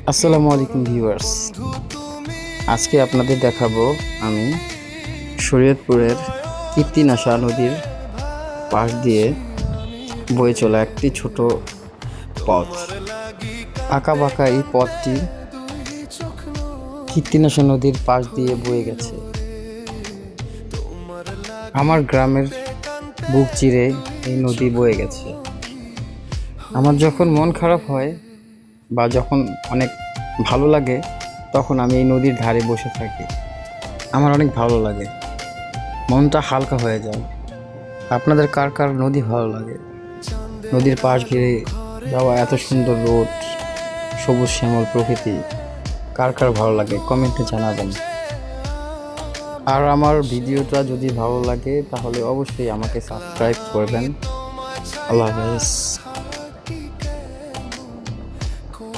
আসসালামু আলাইকুম ভিউয়ার্স, আজকে আপনাদের দেখাবো আমি শরীয়তপুরের কীর্তিনাশা নদীর পাশ দিয়ে বয়ে চলা একটি ছোট পথ। আঁকা বাঁকা এই পথটি কীর্তিনাশা নদীর পাশ দিয়ে বয়ে গেছে। আমার গ্রামের বুক চিরে এই নদী বয়ে গেছে। আমার যখন মন খারাপ হয় বা যখন অনেক ভালো লাগে, তখন আমি এই নদীর ধারে বসে থাকি। আমার অনেক ভালো লাগে, মনটা হালকা হয়ে যায়। আপনাদের কার কার নদী ভালো লাগে? নদীর পাশ ঘিরে যাওয়া এত সুন্দর রোদ, সবুজ শ্যামল প্রকৃতি কার কার ভালো লাগে কমেন্টে জানাবেন। আর আমার ভিডিওটা যদি ভালো লাগে তাহলে অবশ্যই আমাকে সাবস্ক্রাইব করবেন। আল্লাহ হাফেজ।